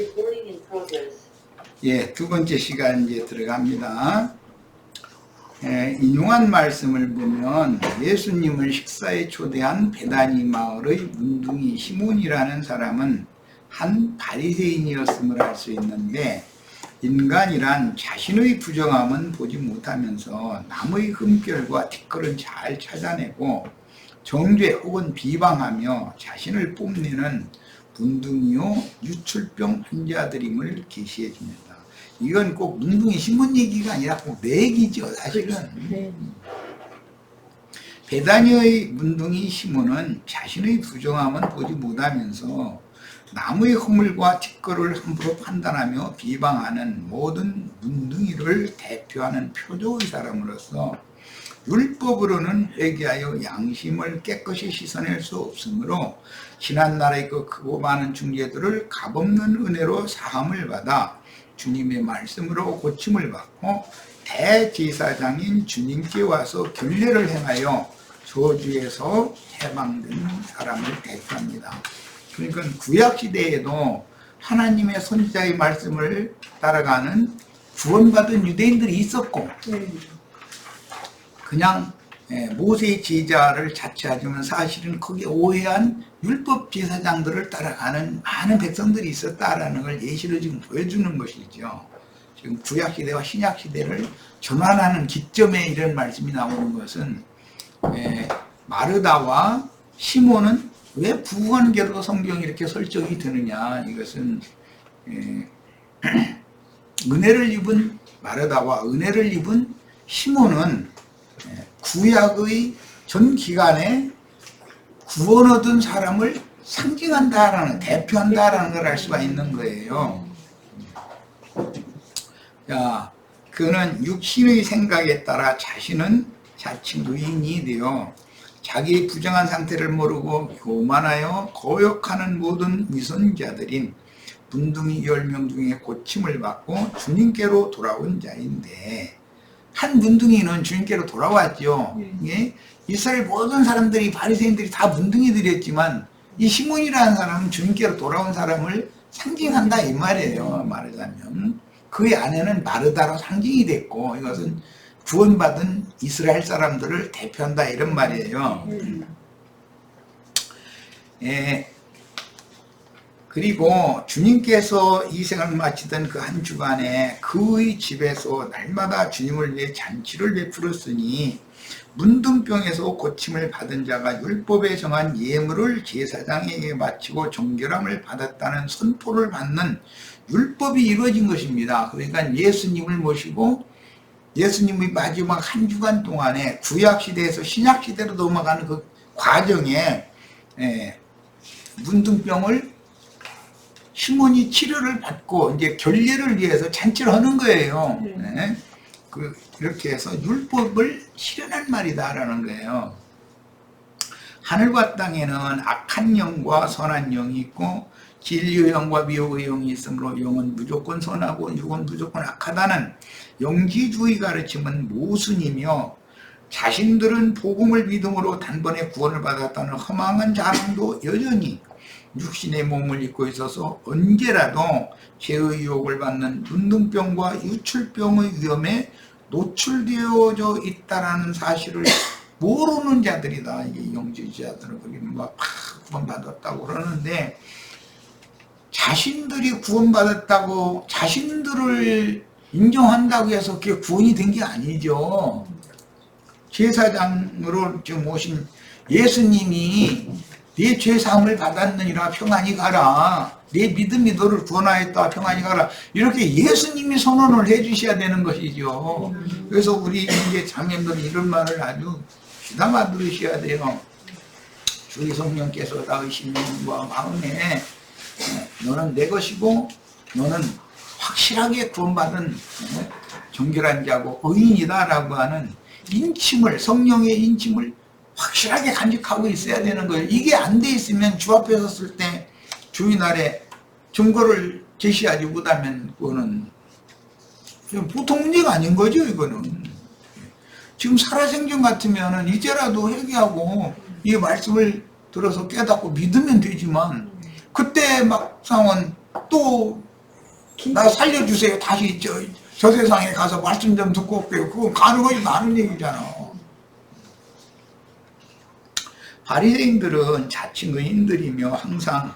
Recording in progress. 예, 두 번째 시간 이제 들어갑니다. 인용한 말씀을 보면 예수님을 식사에 초대한 베다니 마을의 문둥이 시몬이라는 사람은 한 바리새인이었음을 알 수 있는데, 인간이란 자신의 부정함은 보지 못하면서 남의 흠결과 티끌은 잘 찾아내고 정죄 혹은 비방하며 자신을 뽐내는 문둥이요 유출병 환자들임을 계시해 줍니다. 이건 꼭 문둥이 시몬 얘기가 아니라 꼭 내 얘기죠, 사실은. 네. 베다니의 문둥이 시몬은 자신의 부정함은 보지 못하면서 남의 허물과 티끌을 함부로 판단하며 비방하는 모든 문둥이를 대표하는 표적의 사람으로서 율법으로는 회개하여 양심을 깨끗이 씻어낼 수 없으므로 지난날의 그 크고 많은 중죄들을 값없는 은혜로 사함을 받아 주님의 말씀으로 고침을 받고 대제사장인 주님께 와서 결례를 행하여 저주에서 해방된 사람을 대표합니다. 그러니까 구약시대에도 하나님의 선지자의 말씀을 따라가는 구원받은 유대인들이 있었고, 그냥 모세의 제자를 자처하지만 사실은 거기에 오해한 율법 제사장들을 따라가는 많은 백성들이 있었다라는 걸 예시로 지금 보여주는 것이죠. 지금 구약시대와 신약시대를 전환하는 기점에 이런 말씀이 나오는 것은, 마르다와 시몬은 왜 부관계로 성경이 이렇게 설정이 되느냐, 이것은 은혜를 입은 마르다와 은혜를 입은 시몬은 구약의 전 기간에 구원 얻은 사람을 상징한다라는, 대표한다라는 걸 알 수가 있는 거예요. 자, 그는 육신의 생각에 따라 자신은 자칭 의인이 되어 자기의 부정한 상태를 모르고 교만하여 거역하는 모든 위선자들인 문둥이 10명 중에 고침을 받고 주님께로 돌아온 자인데, 한 문둥이는 주님께로 돌아왔죠. 예? 이스라엘 모든 사람들이, 바리새인들이 다 문둥이들이었지만 이 시몬이라는 사람은 주님께로 돌아온 사람을 상징한다 이 말이에요. 말하자면 그의 아내는 마르다로 상징이 됐고, 이것은 구원받은 이스라엘 사람들을 대표한다 이런 말이에요. 예. 그리고 주님께서 이 생을 마치던 그 한 주간에 그의 집에서 날마다 주님을 위해 잔치를 베풀었으니 문둥병에서 고침을 받은 자가 율법에 정한 예물을 제사장에게 바치고 정결함을 받았다는 선포를 받는 율법이 이루어진 것입니다. 그러니까 예수님을 모시고 예수님의 마지막 한 주간 동안에 구약시대에서 신약시대로 넘어가는 그 과정에 문둥병을 시몬이 치료를 받고 이제 결례를 위해서 잔치를 하는 거예요. 네. 이렇게 해서 율법을 실현한 말이다라는 거예요. 하늘과 땅에는 악한 영과 선한 영이 있고 진리의 영과 미혹의 영이 있으므로 영은 무조건 선하고 육은 무조건 악하다는 영지주의 가르침은 모순이며, 자신들은 복음을 믿음으로 단번에 구원을 받았다는 허망한 자랑도 여전히 육신의 몸을 입고 있어서 언제라도 죄의 유혹을 받는 문둥병과 유출병의 위험에 노출되어져 있다라는 사실을 모르는 자들이다. 이게 영지주의자들은 거기는 막 구원받았다고 그러는데, 자신들이 구원받았다고 자신들을 인정한다고 해서 그게 구원이 된 게 아니죠. 제사장으로 지금 오신 예수님이 네 죄사함을 받았느니라 평안히 가라, 네 믿음이 너를 구원하였다 평안히 가라, 이렇게 예수님이 선언을 해 주셔야 되는 것이죠. 그래서 우리 이제 자매님들이 이런 말을 아주 귀담아 들으셔야 돼요. 주의 성령께서 다으신 마음과 마음에 너는 내 것이고 너는 확실하게 구원받은 정결한 자고 의인이다 라고 하는 인침을, 성령의 인침을 확실하게 간직하고 있어야 되는 거예요. 이게 안 돼 있으면 주 앞에 섰을 때 주인날에 증거를 제시하지 못하면 그거는 보통 문제가 아닌 거죠. 이거는 지금 살아생전 같으면 이제라도 회개하고 이 말씀을 들어서 깨닫고 믿으면 되지만, 그때 막상은 또 나 살려주세요. 다시 저 세상에 가서 말씀 좀 듣고 올게요. 그건 가는 거지 많은 얘기잖아. 바리새인들은 자칭 의인들이며 항상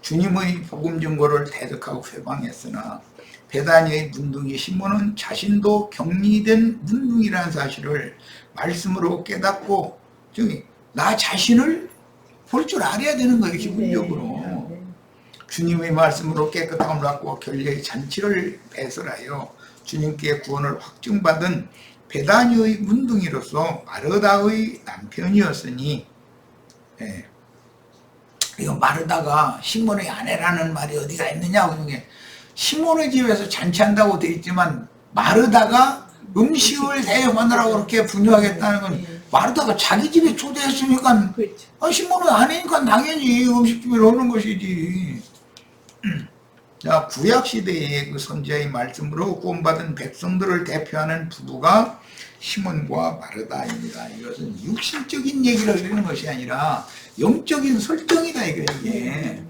주님의 복음 증거를 대적하고 회방했으나 베다니의 문둥이 시몬은 자신도 격리된 문둥이라는 사실을 말씀으로 깨닫고 나 자신을 볼 줄 알아야 되는 거예요. 기본적으로. 주님의 말씀으로 깨끗함을 받고 결례의 잔치를 배설하여 주님께 구원을 확증받은 베다니의 문둥이로서 마르다의 남편이었으니, 이거 마르다가 시몬의 아내라는 말이 어디가 있느냐? 시몬의 집에서 잔치한다고 되어 있지만 마르다가 음식을 대접하느라고 그렇게 분유하겠다는 건 마르다가 자기 집에 초대했으니까 시몬의 아내니까 당연히 음식집에 오는 것이지. 자, 구약시대의 그 선지자의 말씀으로 구원받은 백성들을 대표하는 부부가 시몬과 마르다입니다. 이것은 육신적인 얘기를 하는 것이 아니라 영적인 설정이다 이게.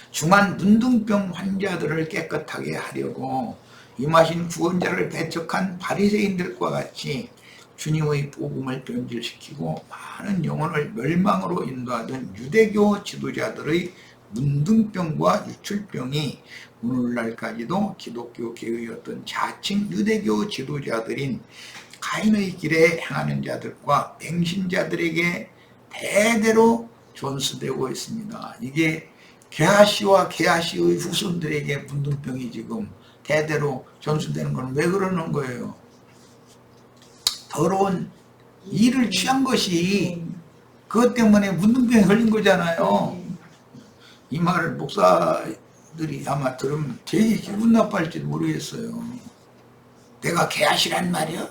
중한 문둥병 환자들을 깨끗하게 하려고 임하신 구원자를 배척한 바리새인들과 같이 주님의 복음을 변질시키고 많은 영혼을 멸망으로 인도하던 유대교 지도자들의 문둥병과 유출병이 오늘날까지도 기독교 계의 자칭 유대교 지도자들인 가인의 길에 행하는 자들과 맹신자들에게 대대로 전수되고 있습니다. 이게 게하시와 게하시의 후손들에게 문둥병이 지금 대대로 전수되는 건 왜 그러는 거예요? 더러운 일을 취한 것이 그것 때문에 문둥병에 걸린 거잖아요. 이 말을 목사들이 아마 들으면 되게 기분 나빠할지도 모르겠어요. 내가 게하시란 말이야?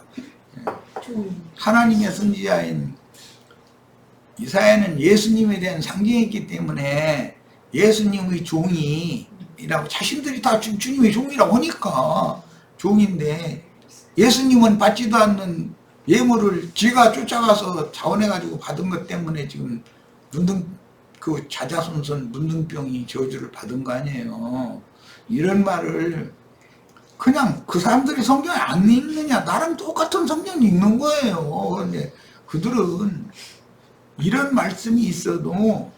하나님의 선지자인 이사야는 예수님에 대한 상징이기 때문에 예수님의 종이라고 자신들이 다 주님의 종이라고 하니까 종인데, 예수님은 받지도 않는 예물을 지가 쫓아가서 자원해가지고 받은 것 때문에 지금 그 자자손손 문둥병이 저주를 받은 거 아니에요. 이런 말을 그냥 그 사람들이 성경을 안 읽느냐, 나랑 똑같은 성경 읽는 거예요. 그런데 그들은 이런 말씀이 있어도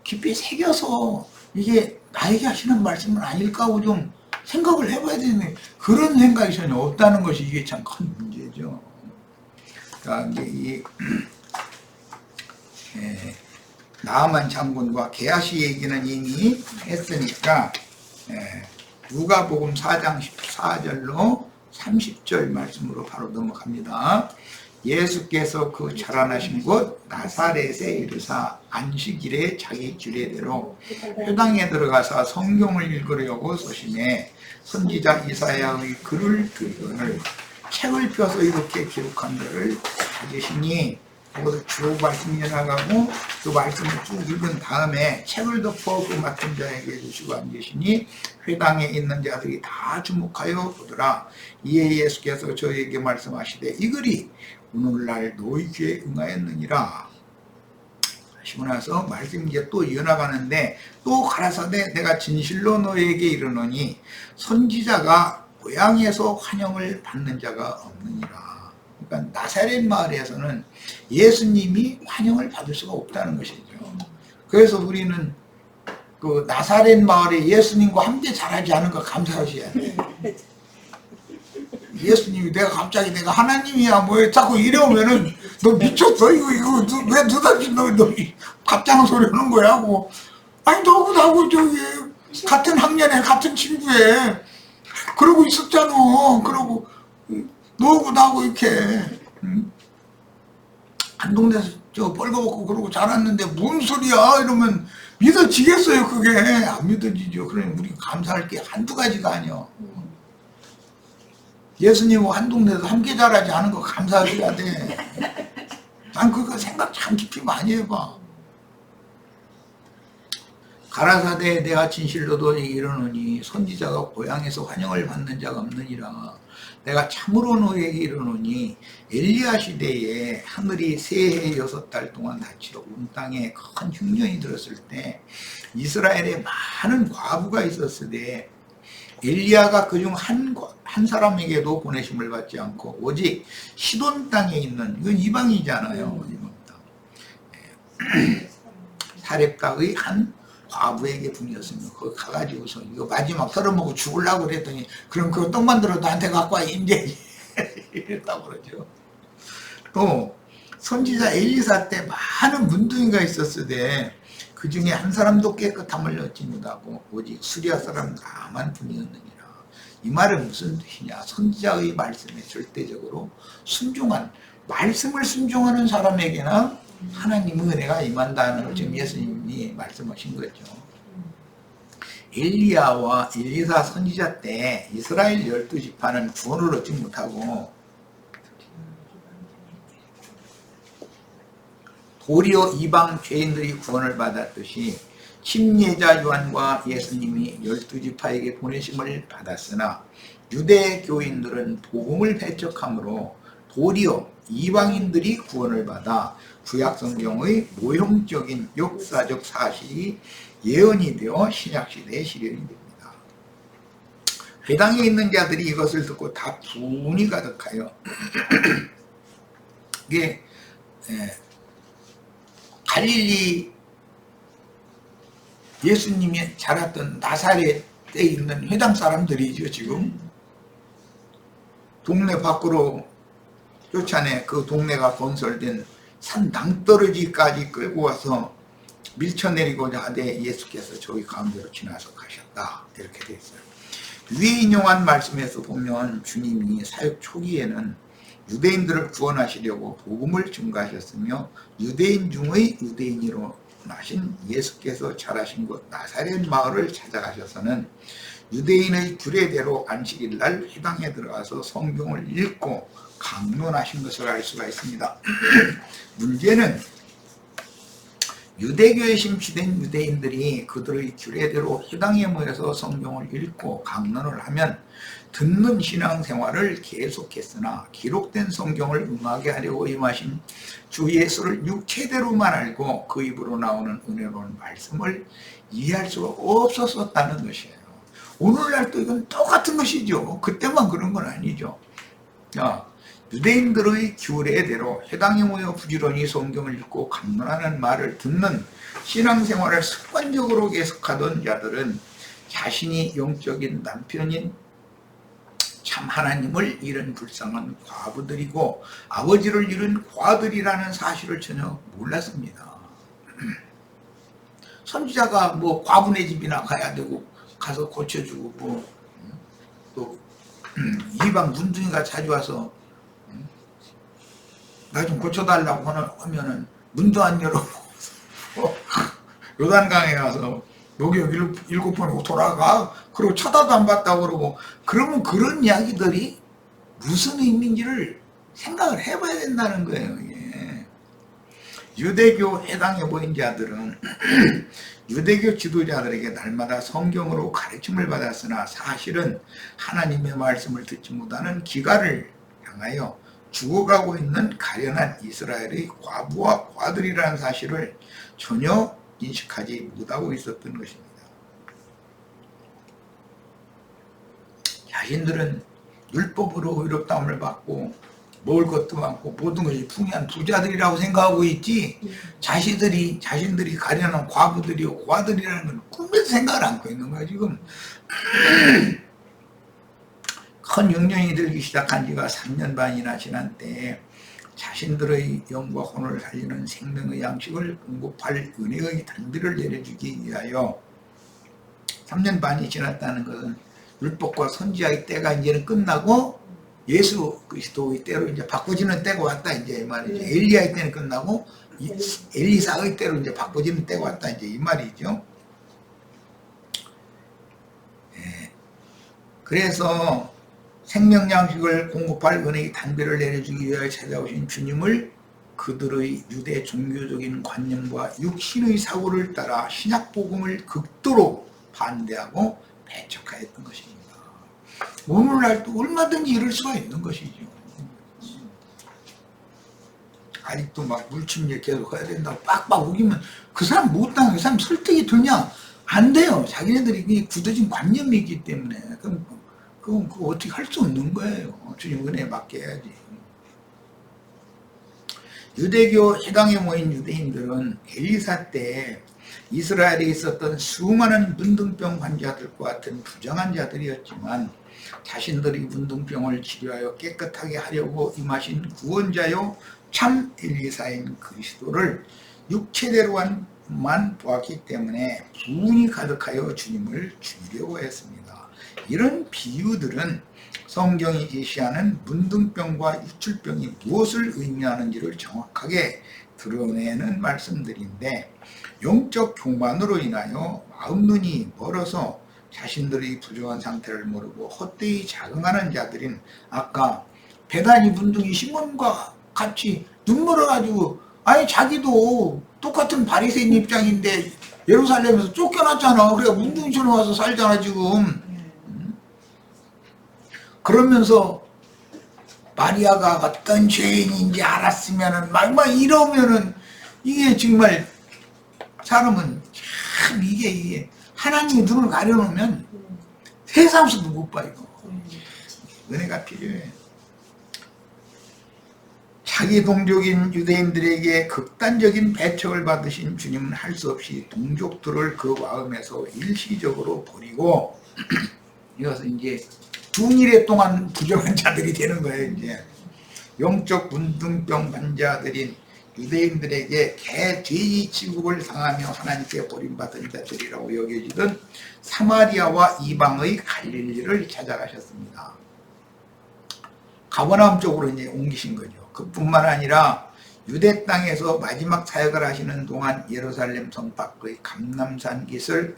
깊이 새겨서 이게 나에게 하시는 말씀은 아닐까 하고 좀 생각을 해봐야 되는데 그런 생각이 전혀 없다는 것이 이게 참 큰 문제죠. 그러니까 이제 나아만 장군과 게하시 얘기는 이미 했으니까 누가복음 4장 14절로 30절 말씀으로 바로 넘어갑니다. 예수께서 그 자라나신 곳 나사렛에 이르사 안식일에 자기 규례대로 회당에 들어가서 성경을 읽으려고 서심해 선지자 이사야의 글을 들거늘 책을 펴서 이렇게 기록한 것을 찾으시니, 그것을 쭉 말씀해 나가고 그 말씀을 쭉 읽은 다음에 책을 덮어 그 맡은 자에게 주시고 앉으시니 회당에 있는 자들이 다 주목하여 보더라. 이에 예수께서 저에게 말씀하시되 이 글이 오늘날 너희 귀에 응하였느니라 하시고 나서 말씀이 이제 또 이어나가는데, 또 가라사대 내가 진실로 너희에게 이르노니 선지자가 고향에서 환영을 받는 자가 없느니라. 그러니까 나사렛 마을에서는 예수님이 환영을 받을 수가 없다는 것이죠. 그래서 우리는 그 나사렛 마을에 예수님과 함께 자라지 않은 거 감사하셔야 돼. 예수님이 갑자기 내가 하나님이야 뭐 자꾸 이래오면은 너 미쳤어 이거 왜 너다시 너 밥장 소리 하는 거야 하고, 아니 너하고 저기 같은 학년에 같은 친구에 그러고 있었잖아. 그러고 너하고 나하고 이렇게 안동네에서 저 뻘거벗고 그러고 자랐는데 뭔 소리야 이러면 믿어지겠어요? 그게 안 믿어지죠. 그러니 우리 감사할 게 한두 가지가 아니야. 예수님과 한 동네에서 함께 자라지 않은 거 감사해야 돼. 난 그거 생각 참 깊이 많이 해봐. 가라사대 내가 진실로도 이르노니 선지자가 고향에서 환영을 받는 자가 없느니라. 내가 참으로 너에게 이르노니 엘리야 시대에 하늘이 새해 6달 동안 닫히고 온 땅에 큰 흉년이 들었을 때 이스라엘에 많은 과부가 있었으되 엘리야가 그중 한 사람에게도 보내심을 받지 않고 오직 시돈 땅에 있는, 이건 이방이잖아요. 이방 땅. 사렙가의 한 과부에게 분이었으며 거기 가가지고서 이거 마지막 털어먹고 죽으려고 그랬더니 그럼 그거 떡 만들어 나한테 갖고 와 임제 이랬다고 그러죠. 또 선지자 엘리사 때 많은 문둥이가 있었으되 그 중에 한 사람도 깨끗함을 얻지 못하고 오직 수리아 사람 나만 분이었느니라. 이 말은 무슨 뜻이냐? 선지자의 말씀에 절대적으로 순종한, 말씀을 순종하는 사람에게는 하나님의 은혜가 임한다는 걸 지금 예수님이 말씀하신 거죠. 엘리야와 엘리사 선지자 때 이스라엘 12지파는 구원을 얻지 못하고 도리어 이방 죄인들이 구원을 받았듯이 침례자 요한과 예수님이 12지파에게 보내심을 받았으나 유대 교인들은 복음을 배척함으로 도리어 이방인들이 구원을 받아 구약성경의 모형적인 역사적 사실이 예언이 되어 신약시대에 실현이 됩니다. 회당에 있는 자들이 이것을 듣고 다 분이 가득하여 이게 갈릴리 예수님이 자랐던 나사렛에 있는 회당 사람들이죠. 지금 동네 밖으로 쫓아내 그 동네가 건설된 산 낭떠러지까지 끌고 와서 밀쳐내리고자 하되 예수께서 저희 가운데로 지나서 가셨다. 이렇게 되어 있어요. 위에 인용한 말씀에서 보면 주님이 사역 초기에는 유대인들을 구원하시려고 복음을 증거하셨으며 유대인 중의 유대인으로 나신 예수께서 자라신 곳 나사렛 마을을 찾아가셔서는 유대인의 규례대로 안식일 날 회당에 들어가서 성경을 읽고 강론하신 것을 알 수가 있습니다. 문제는 유대교에 심취된 유대인들이 그들의 규례대로 회당에 모여서 성경을 읽고 강론을 하면 듣는 신앙생활을 계속했으나 기록된 성경을 응하게 하려고 임하신 주 예수를 육체대로만 알고 그 입으로 나오는 은혜로운 말씀을 이해할 수가 없었다는 것이에요. 오늘날도 이건 똑같은 것이죠. 그때만 그런 건 아니죠. 유대인들의 규례대로 회당에 모여 부지런히 성경을 읽고 강론하는 말을 듣는 신앙생활을 습관적으로 계속하던 자들은 자신이 영적인 남편인 참 하나님을 잃은 불쌍한 과부들이고 아버지를 잃은 과들이라는 사실을 전혀 몰랐습니다. 선지자가 뭐 과부네 집이나 가야 되고 가서 고쳐주고 또 이방 문둥이가 자주 와서 나 좀 고쳐달라고 하면은 문도 안 열어보고 요단강에 가서 목욕 7번 하고 돌아가 그리고 쳐다도 안 봤다고 그러고 그러면 그런 이야기들이 무슨 의미인지를 생각을 해봐야 된다는 거예요. 예. 유대교 해당해 보인 자들은 유대교 지도자들에게 날마다 성경으로 가르침을 받았으나 사실은 하나님의 말씀을 듣지 못하는 기갈을 향하여 죽어가고 있는 가련한 이스라엘의 과부와 과들이라는 사실을 전혀 인식하지 못하고 있었던 것입니다. 자신들은 율법으로 의롭다함을 받고 먹을 것도 많고 모든 것이 풍요한 부자들이라고 생각하고 있지 자신들이 가련한 과부들이고 과들이라는 건 꿈에도 생각을 않고 있는 거야 지금. 큰 흉년이 들기 시작한 지가 3년 반이나 지난 때에 자신들의 영과 혼을 살리는 생명의 양식을 공급할 은혜의 단비를 내려주기 위하여 3년 반이 지났다는 것은 율법과 선지자의 때가 이제는 끝나고 예수 그리스도의 때로 이제 바꿔지는 때가 왔다 이제 이 말이죠. 엘리야의 때는 끝나고 엘리사의 때로 이제 바꿔지는 때가 왔다 이제 이 말이죠. 예. 그래서 생명 양식을 공급할 은혜의 단비를 내려주기 위하여 찾아오신 주님을 그들의 유대 종교적인 관념과 육신의 사고를 따라 신약 복음을 극도로 반대하고 배척하였던 것입니다. 오늘날도 얼마든지 이럴 수가 있는 것이죠. 아직도 막 물침일 계속 해야 된다고 빡빡 우기면 그 사람 못당해. 그 사람 설득이 되냐? 안 돼요. 자기네들이 굳어진 관념이 있기 때문에. 그럼 그거 어떻게 할 수 없는 거예요. 주님 은혜에 맡겨야지. 유대교 회당에 모인 유대인들은 엘리사 때 이스라엘에 있었던 수많은 문둥병 환자들과 같은 부정한 자들이었지만 자신들이 문둥병을 치료하여 깨끗하게 하려고 임하신 구원자요 참 엘리사인 그리스도를 육체대로만 보았기 때문에 분이 가득하여 주님을 죽이려고 했습니다. 이런 비유들은 성경이 제시하는 문둥병과 유출병이 무엇을 의미하는지를 정확하게 드러내는 말씀들인데, 영적 교만으로 인하여 마음 눈이 멀어서 자신들의 부정한 상태를 모르고 헛되이 자긍하는 자들인 아까 베다니 문둥이 시몬과 같이 눈물어가지고, 아니 자기도 똑같은 바리새인 입장인데 예루살렘에서 쫓겨났잖아. 그래가 문둥이처럼 와서 살잖아 지금. 그러면서 마리아가 어떤 죄인인지 알았으면은 막 이러면은 이게 정말 사람은 참 이게 하나님의 눈을 가려놓으면 세상에서도 못 봐. 이거 은혜가 필요해. 자기 동족인 유대인들에게 극단적인 배척을 받으신 주님은 할 수 없이 동족들을 그 마음에서 일시적으로 버리고 이것은 이제 둥일에 동안 부정한 자들이 되는 거예요. 이제 영적 문둥병 환자들인 유대인들에게 개돼지 취급을 당하며 하나님께 버림받은 자들이라고 여겨지던 사마리아와 이방의 갈릴리를 찾아가셨습니다. 가버나움 쪽으로 이제 옮기신 거죠. 그뿐만 아니라 유대 땅에서 마지막 사역을 하시는 동안 예루살렘 성 밖의 감람산 깃을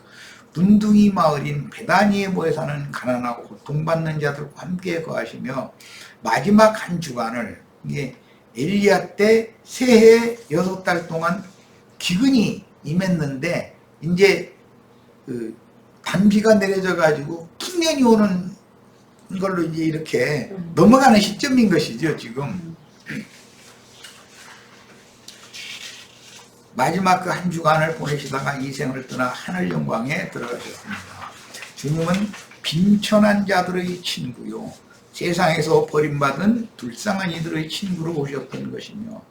문둥이 마을인 베다니에 모여 사는 가난하고 고통받는 자들과 함께 거하시며 마지막 한 주간을 이게 엘리야 때 새해 6달 동안 기근이 임했는데 이제 그 단비가 내려져 가지고 풍년이 오는 걸로 이제 이렇게 넘어가는 시점인 것이죠. 지금 마지막 그 한 주간을 보내시다가 이 생을 떠나 하늘 영광에 들어가셨습니다. 주님은 빈천한 자들의 친구요, 세상에서 버림받은 불쌍한 이들의 친구로 오셨던 것이며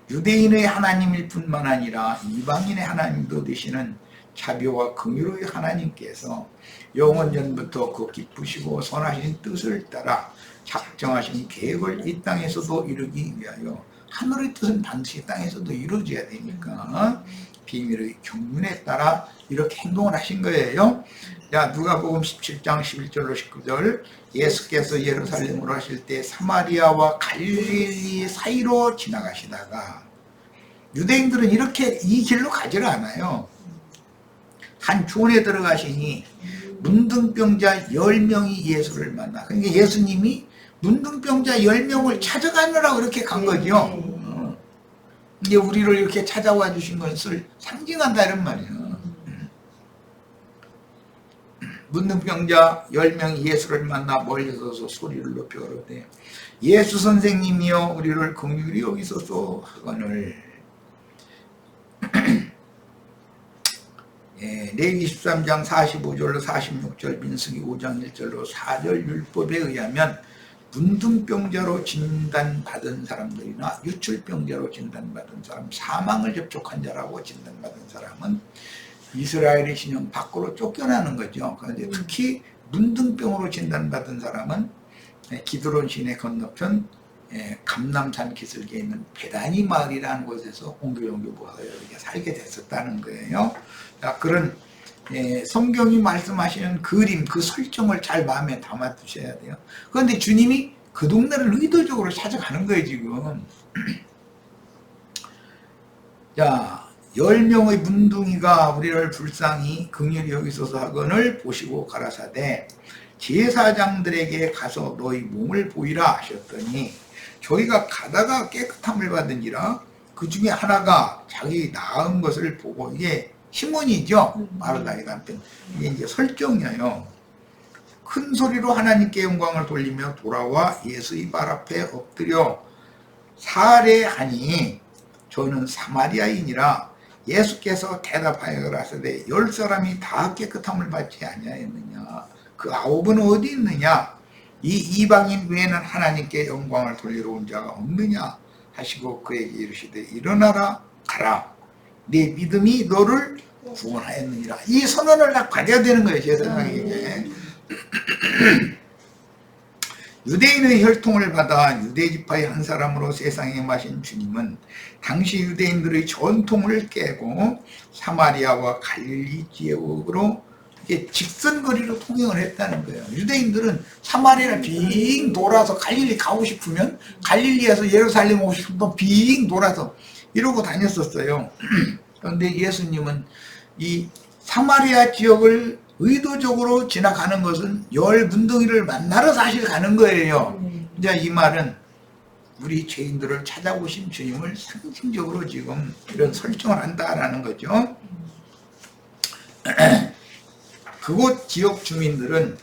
유대인의 하나님일 뿐만 아니라 이방인의 하나님도 되시는 자비와 긍휼의 하나님께서 영원전부터 그 기쁘시고 선하신 뜻을 따라 작정하신 계획을 이 땅에서도 이루기 위하여, 하늘의 뜻은 반드시 땅에서도 이루어져야 되니까 비밀의 경륜에 따라 이렇게 행동을 하신 거예요. 자, 누가복음 17장 11절로 19절, 예수께서 예루살렘으로 하실 때 사마리아와 갈릴리 사이로 지나가시다가, 유대인들은 이렇게 이 길로 가지를 않아요. 한 촌에 들어가시니 문둥병자 10명이 예수를 만나. 그러니까 예수님이 문둥병자 10명을 찾아가느라고 이렇게 간 거죠. 이제 우리를 이렇게 찾아와 주신 것을 상징한다 이런 말이에요. 문둥병자 10명이 예수를 만나 멀리 서서 소리를 높여 가로되 예수 선생님이여 우리를 긍휼히 여기소서 하거늘. 레위 13장 45절로 46절, 민수기 5장 1절로 4절 율법에 의하면 문둥병자로 진단받은 사람들이나 유출병자로 진단받은 사람, 사망을 접촉한 자라고 진단받은 사람은 이스라엘의 신령 밖으로 쫓겨나는 거죠. 그런데 특히 문둥병으로 진단받은 사람은 기드론 시내 건너편 감람산 기슭에 있는 베다니 마을이라는 곳에서 옹교종교부가 이렇게 살게 됐었다는 거예요. 그런 성경이 말씀하시는 그림, 그 설정을 잘 마음에 담아 두셔야 돼요. 그런데 주님이 그 동네를 의도적으로 찾아가는 거예요 지금. 자, 10명의 문둥이가 우리를 불쌍히 긍휼히 여기소서 하거늘 보시고 가라사대 제사장들에게 가서 너희 몸을 보이라 하셨더니 저희가 가다가 깨끗함을 받은지라 그 중에 하나가 자기 낳은 것을 보고, 이게 시몬이죠. 마르다의 남편. 이게 이제 설정이에요. 큰 소리로 하나님께 영광을 돌리며 돌아와 예수의 발 앞에 엎드려 살해하니 저는 사마리아인이라. 예수께서 대답하여 가라사대 10사람이 다 깨끗함을 받지 아니하였느냐? 그 9은 어디 있느냐? 이 이방인 외에는 하나님께 영광을 돌리러 온 자가 없느냐? 하시고 그에게 이르시되 일어나라 가라. 네 믿음이 너를 구원하였느니라. 이 선언을 딱 받아야 되는 거예요. 제사장에게. 유대인의 혈통을 받아 유대지파의 한 사람으로 세상에 마신 주님은 당시 유대인들의 전통을 깨고 사마리아와 갈릴리 지역으로 직선거리로 통행을 했다는 거예요. 유대인들은 사마리아를 빙 돌아서 갈릴리 가고 싶으면 갈릴리에서 예루살렘 오고 싶으면 빙 돌아서 이러고 다녔었어요. 그런데 예수님은 이 사마리아 지역을 의도적으로 지나가는 것은 열 문둥이를 만나러 사실 가는 거예요. 이제 이 말은 우리 죄인들을 찾아오신 주님을 상징적으로 지금 이런 설정을 한다라는 거죠. 그곳 지역 주민들은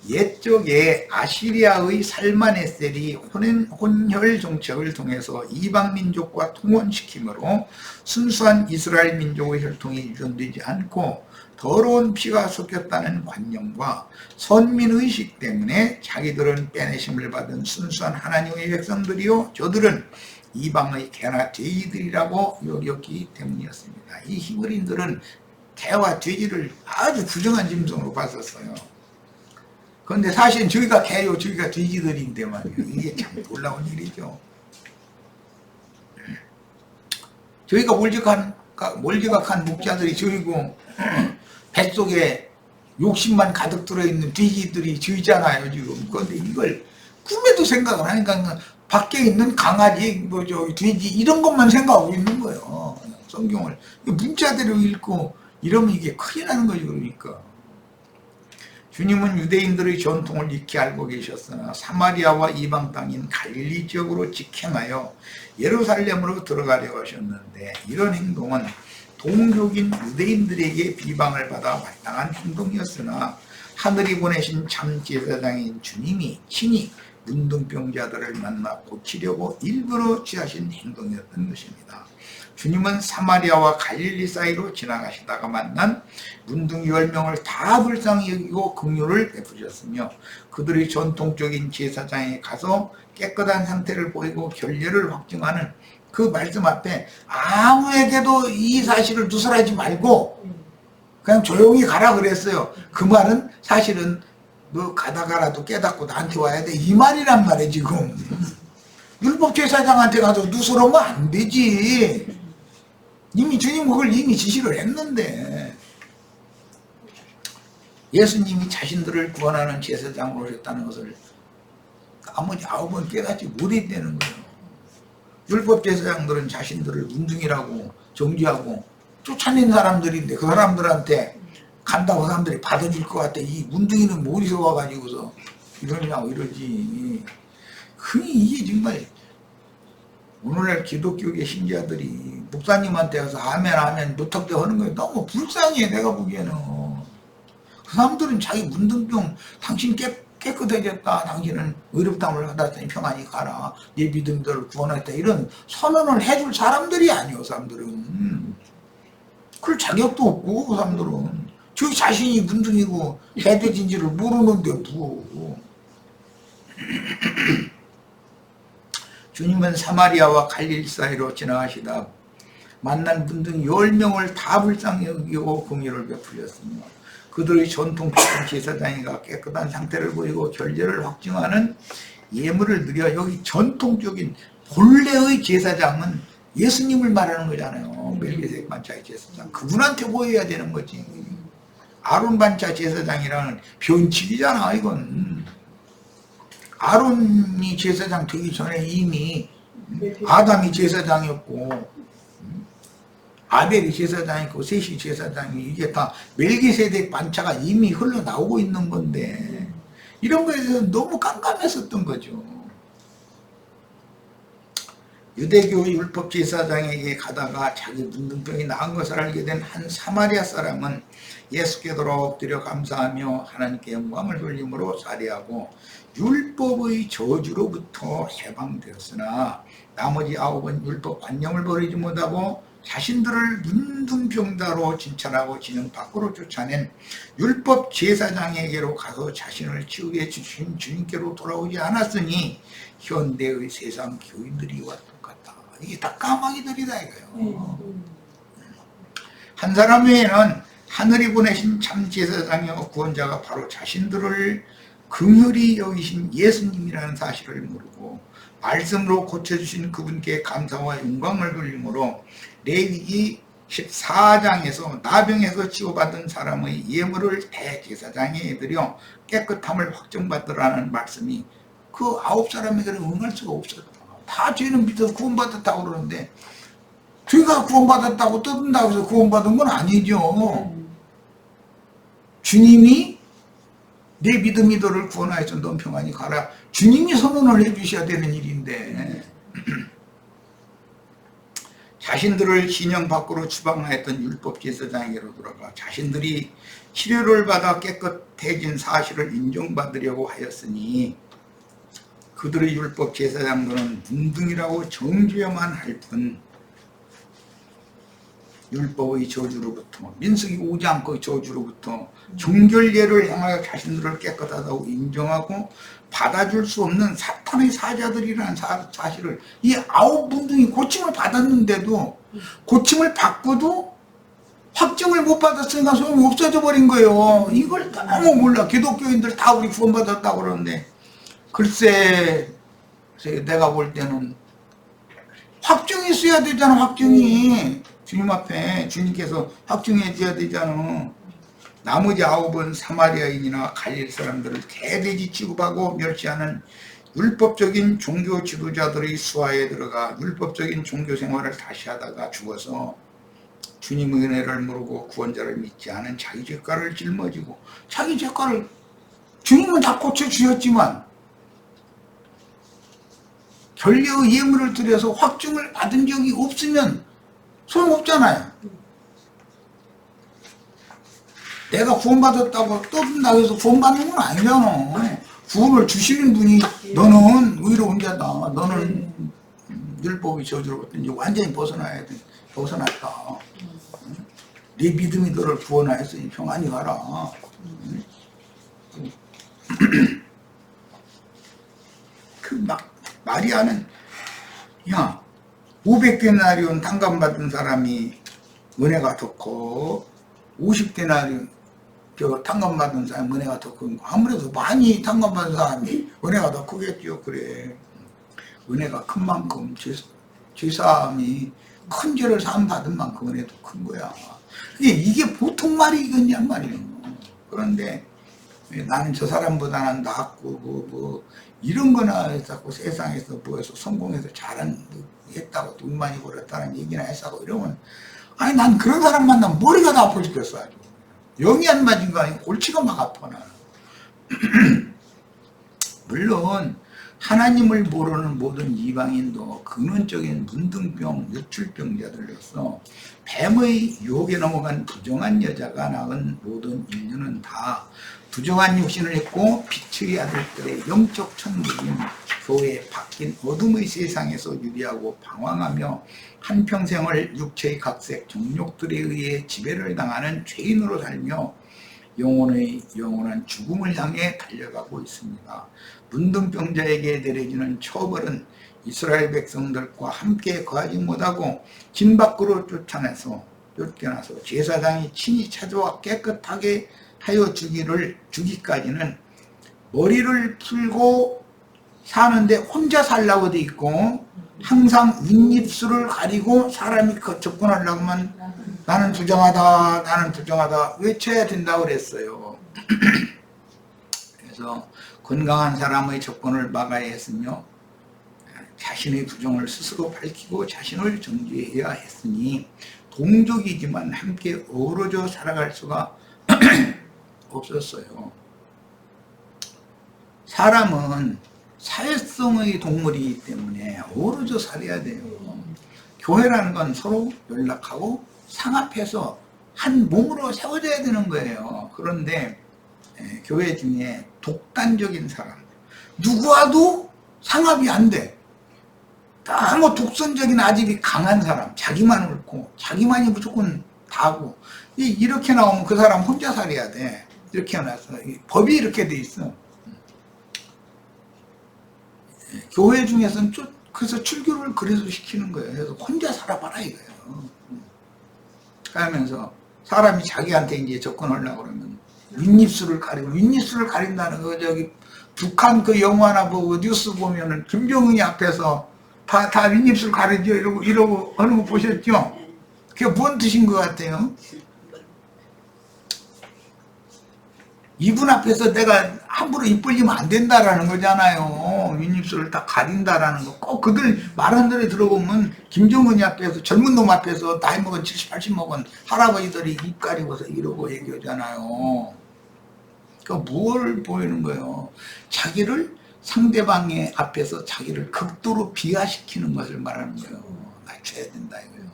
옛적에 아시리아의 살마네셀이 혼혈 정책을 통해서 이방 민족과 통혼시킴으로 순수한 이스라엘 민족의 혈통이 유전되지 않고 더러운 피가 섞였다는 관념과 선민의식 때문에 자기들은 빼내심을 받은 순수한 하나님의 백성들이요 저들은 이방의 개나 돼지들이라고 여겼기 때문이었습니다. 이 히브리인들은 개와 돼지를 아주 부정한 짐승으로 봤었어요. 그런데 사실은 저희가 개요 저희가 돼지들인데 말이에요. 이게 참 놀라운 일이죠. 저희가 몰지각한 목자들이 저희고 뱃속에 욕심만 가득 들어있는 돼지들이 저희잖아요 지금. 그런데 이걸 꿈에도 생각을 하니까 밖에 있는 강아지, 돼지 이런 것만 생각하고 있는 거예요. 성경을 문자대로 읽고 이러면 이게 큰일 나는 거죠. 그러니까 주님은 유대인들의 전통을 익히 알고 계셨으나 사마리아와 이방 땅인 갈릴리 지역으로 직행하여 예루살렘으로 들어가려고 하셨는데 이런 행동은 동족인 유대인들에게 비방을 받아 마땅한 행동이었으나 하늘이 보내신 참 제사장인 주님이 친히 문둥병자들을 만나 고치려고 일부러 취하신 행동이었던 것입니다. 주님은 사마리아와 갈릴리 사이로 지나가시다가 만난 문둥이 10명을 다 불쌍히 여기고 긍휼을 베푸셨으며 그들의 전통적인 제사장에 가서 깨끗한 상태를 보이고 결례를 확증하는 그 말씀 앞에 아무에게도 이 사실을 누설하지 말고 그냥 조용히 가라 그랬어요. 그 말은 사실은 너 가다가라도 깨닫고 나한테 와야 돼 이 말이란 말이에요. 지금 율법 제사장한테 가서 누설하면 안 되지. 이미 주님 그걸 이미 지시를 했는데 예수님이 자신들을 구원하는 제사장으로 오셨다는 것을 나머지 9은 깨닫지 못했다는 거예요. 율법 제사장들은 자신들을 문둥이라고 정죄하고 쫓아낸 사람들인데 그 사람들한테 간다고 사람들이 받아줄 것 같아. 이 문둥이는 어디서 와가지고서 이러냐고 이러지. 이게 정말 오늘날 기독교계 신자들이 목사님한테 가서 아멘 아멘 무턱대 하는 거에 너무 불쌍해. 내가 보기에는 그 사람들은 자기 문둥병 당신 깨끗해졌다. 당신은 의롭다함을 받았더니 평안히 가라. 네 믿음들을 구원했다. 이런 선언을 해줄 사람들이 아니요. 사람들은 그럴 자격도 없고 그 사람들은 저 자신이 문둥이고 개돼지인지를 모르는데 뭐. 주님은 사마리아와 갈릴리 사이로 지나가시다 만난 문둥이 10명을 다 불쌍히 여기고 긍휼을 베풀렸으며 그들의 전통적인 제사장이가 깨끗한 상태를 보이고 결례를 확증하는 예물을 드려. 여기 전통적인 본래의 제사장은 예수님을 말하는 거잖아요. 멜기세덱 반차의 제사장. 그분한테 보여야 되는 거지. 아론 반차 제사장이라는 변칙이잖아 이건. 아론이 제사장 되기 전에 이미 아담이 제사장이었고 아벨이 제사장이고 셋이 제사장이 이게 다 멜기세덱 반차가 이미 흘러나오고 있는 건데 이런 거에 대해서 너무 깜깜했었던 거죠. 유대교 율법 제사장에게 가다가 자기 문둥병이 나은 것을 알게 된 한 사마리아 사람은 예수께로 엎드려 감사하며 하나님께 영광을 돌림으로 살해하고 율법의 저주로부터 해방되었으나 나머지 9은 율법 관념을 버리지 못하고 자신들을 문둥병자로 진찰하고 진영 밖으로 쫓아낸 율법 제사장에게로 가서 자신을 치유해 주신 주님께로 돌아오지 않았으니 현대의 세상 교인들이와 똑같다. 이게 다 까마귀들이다 이거예요. 한 사람 외에는 하늘이 보내신 참 제사장이요 구원자가 바로 자신들을 긍휼히 여기신 예수님이라는 사실을 모르고 말씀으로 고쳐주신 그분께 감사와 영광을 돌림으로 레위기 14장에서 나병에서 치유받은 사람의 예물을 대제사장에 드려 깨끗함을 확정받으라는 말씀이 그 9사람에게는 응할 수가 없었다. 다 죄는 믿어서 구원받았다고 그러는데 죄가 구원받았다고 떠든다고 해서 구원받은 건 아니죠. 주님이 내 믿음이 너를 구원하여서 넌 평안히 가라. 주님이 선언을 해주셔야 되는 일인데 자신들을 진영 밖으로 추방하였던 율법 제사장에게로 돌아가 자신들이 치료를 받아 깨끗해진 사실을 인정받으려고 하였으니 그들의 율법 제사장들은 문둥이라고 정죄만 할 뿐 율법의 저주로부터 민수기 5장 그 저주로부터 정결례를 향하여 자신들을 깨끗하다고 인정하고 받아줄 수 없는 사탄의 사자들이라는 사실을 이 9문둥이 고침을 받았는데도 고침을 받고도 확증을 못 받았으니까 소용이 없어져 버린 거예요. 이걸 너무 몰라. 기독교인들 다 우리 구원받았다고 그러는데 글쎄 내가 볼 때는 확증이 있어야 되잖아. 확증이 주님 앞에 주님께서 확증해 줘야 되잖아. 나머지 9은 사마리아인이나 갈릴 사람들을 개돼지 취급하고 멸시하는 율법적인 종교 지도자들의 수하에 들어가 율법적인 종교 생활을 다시 하다가 죽어서 주님의 은혜를 모르고 구원자를 믿지 않은 자기 죄가를 짊어지고 자기 죄가를 주님은 다 고쳐주셨지만 결례의 예물을 드려서 확증을 받은 적이 없으면 소용없잖아요. 내가 구원받았다고 떠든다고 해서 구원받는 건 아니잖아. 구원을 주시는 분이 너는 의로운 자다. 너는 율법의 저주로부터 이제 완전히 벗어났다. 네 믿음이 너를 구원하였으니 평안히 가라. 마리아는 500데나리온 탕감받은 사람이 은혜가 더 커. 50데나리온 탕감받은 사람이 은혜가 더 큰 거. 아무래도 많이 탕감받은 사람이 은혜가 더 크겠죠. 그래. 은혜가 큰 만큼 죄사함이 큰 죄를 사함 받은 만큼 은혜도 큰 거야. 이게 보통 말이겠냔 말이에요. 그런데 나는 저 사람보다는 낫고 이런 거나 자꾸 세상에서 뭐해서 성공해서 했다고 돈 많이 벌었다는 얘기나 했다고 이러면 아니 난 그런 사람 만나면 머리가 다 아파 죽겠어. 아주 영이 안 맞은 거 아니고 골치가 막 아파 나는. 물론 하나님을 모르는 모든 이방인도 근원적인 문둥병, 유출병자들로서 뱀의 유혹에 넘어간 부정한 여자가 낳은 모든 인류는 다 부정한 육신을 입고 빛의 아들들의 영적 천국인 교회에 바뀐 어둠의 세상에서 유리하고 방황하며 한평생을 육체의 각색 정욕들에 의해 지배를 당하는 죄인으로 살며 영원한 죽음을 향해 달려가고 있습니다. 문둥병자에게 내려지는 처벌은 이스라엘 백성들과 함께 거하지 못하고 진 밖으로 쫓겨나서 제사장이 친히 찾아와 깨끗하게 하여 주기까지는 머리를 풀고 사는데 혼자 살라고 돼 있고 항상 윗입술을 가리고 사람이 접근하려고 하면 나는 부정하다 외쳐야 된다고 그랬어요. 그래서 건강한 사람의 접근을 막아야 했으며 자신의 부정을 스스로 밝히고 자신을 정죄해야 했으니 동족이지만 함께 어우러져 살아갈 수가 없었어요. 사람은 사회성의 동물이기 때문에 어우러져 살아야 돼요. 교회라는 건 서로 연락하고 상합해서 한 몸으로 세워져야 되는 거예요. 그런데 교회 중에 독단적인 사람, 누구와도 상합이 안 돼. 너무 독선적인 아집이 강한 사람, 자기만 옳고 자기만이 무조건 다고, 이렇게 나오면 그 사람 혼자 살아야 돼. 이렇게 해놨어. 법이 이렇게 돼 있어. 교회 중에서는 그래서 출교를 그래서 시키는 거예요. 그래서 혼자 살아봐라 이거예요. 그러면서 사람이 자기한테 이제 접근하려고 그러면 윗입술을 가린다는 거, 저기 북한 그 영화나 보고 뉴스 보면은 김정은이 앞에서 다 윗입술 가리죠 이러고 하는 거 보셨죠? 그게 뭔 뜻인 것 같아요? 이분 앞에서 내가 함부로 입 벌리면 안 된다라는 거잖아요. 윗입술을 다 가린다라는 거. 꼭 그들 말한 대로 들어보면 김정은이 앞에서, 젊은 놈 앞에서 나이 먹은 70, 80 먹은 할아버지들이 입 가리고서 이러고 얘기하잖아요. 그러니까 뭘 보이는 거예요? 자기를 상대방의 앞에서 자기를 극도로 비하시키는 것을 말하는 거예요. 낮춰야 된다 이거예요.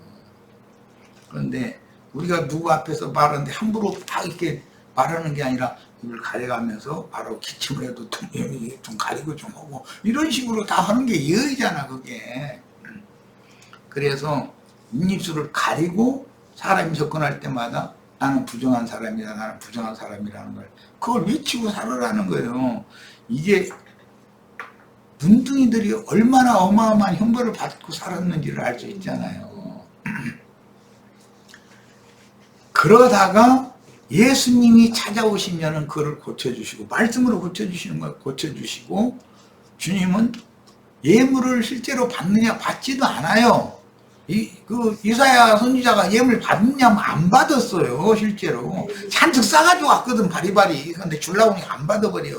그런데 우리가 누구 앞에서 말하는데 함부로 다 이렇게 말하는 게 아니라 입을 가려가면서 바로 기침을 해도 좀 가리고 좀 하고 이런 식으로 다 하는 게 예의잖아 그게. 그래서 윗입술을 가리고 사람이 접근할 때마다 나는 부정한 사람이다, 나는 부정한 사람이라는 걸 그걸 외치고 살으라는 거예요. 이게 눈둥이들이 얼마나 어마어마한 형벌을 받고 살았는지를 알 수 있잖아요. 그러다가 예수님이 찾아오시면은 그걸 고쳐주시고, 말씀으로 고쳐주시는 걸 고쳐주시고, 주님은 예물을 실제로 받느냐? 받지도 않아요. 이사야 선지자가 예물 받느냐? 안 받았어요, 실제로. 잔뜩 싸가지고 왔거든, 바리바리. 근데 줄라고 하니까 안 받아버려.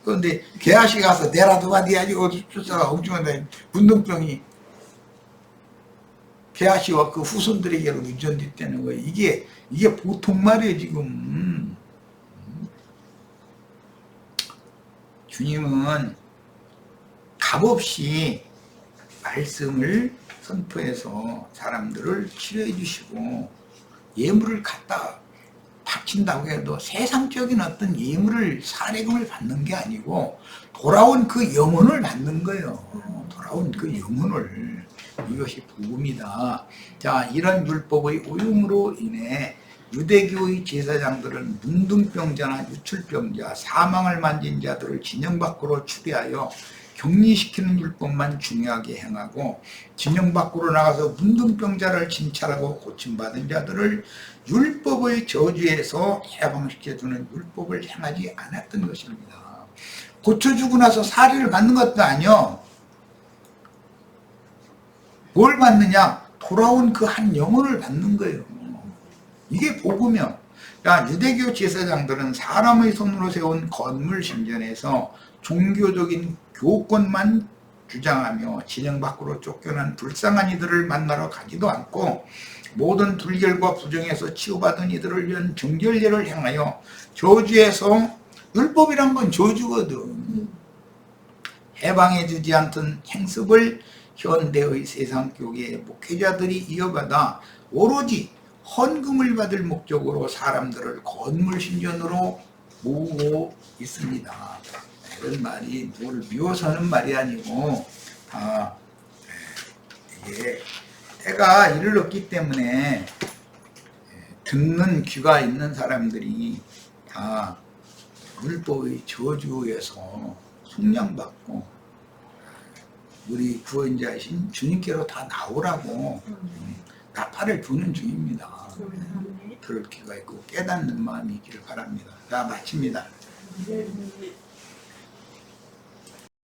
그런데 게하시 가서 내라도 받아야지, 주사가 엉뚱한데, 문둥병이 게하시와 그 후손들에게로 유전됐다는 거예요. 이게 보통 말이에요, 지금. 주님은 값없이 말씀을 선포해서 사람들을 치료해 주시고, 예물을 갖다 바친다고 해도 세상적인 어떤 예물을, 사례금을 받는 게 아니고 돌아온 그 영혼을 받는 거예요. 돌아온 그 영혼을. 이것이 복음이다. 자, 이런 율법의 오용으로 인해 유대교의 제사장들은 문둥병자나 유출병자, 사망을 만진 자들을 진영 밖으로 추리하여 격리시키는 율법만 중요하게 행하고, 진영 밖으로 나가서 문둥병자를 진찰하고 고침받은 자들을 율법의 저주에서 해방시켜주는 율법을 행하지 않았던 것입니다. 고쳐주고 나서 사례를 받는 것도 아니요. 뭘 받느냐? 돌아온 그 한 영혼을 받는 거예요. 이게 복음이요. 유대교 제사장들은 사람의 손으로 세운 건물 신전에서 종교적인 교권만 주장하며 진영 밖으로 쫓겨난 불쌍한 이들을 만나러 가지도 않고, 모든 불결과 부정에서 치유받은 이들을 위한 정결례를 행하여 저주에서, 율법이란 건 저주거든, 해방해주지 않던 행습을 현대의 세상 교계의 목회자들이 이어가다 오로지 헌금을 받을 목적으로 사람들을 건물 신전으로 모으고 있습니다. 이런 말이 누구를 미워서 하는 말이 아니고, 이게 때가 이르렀기 때문에 듣는 귀가 있는 사람들이 다 율법의 저주에서 속량받고 우리 구원자이신 주님께로 다 나오라고 나팔을 부는 중입니다. 들을 귀가 있고 깨닫는 마음이 있기를 바랍니다. 자, 마칩니다.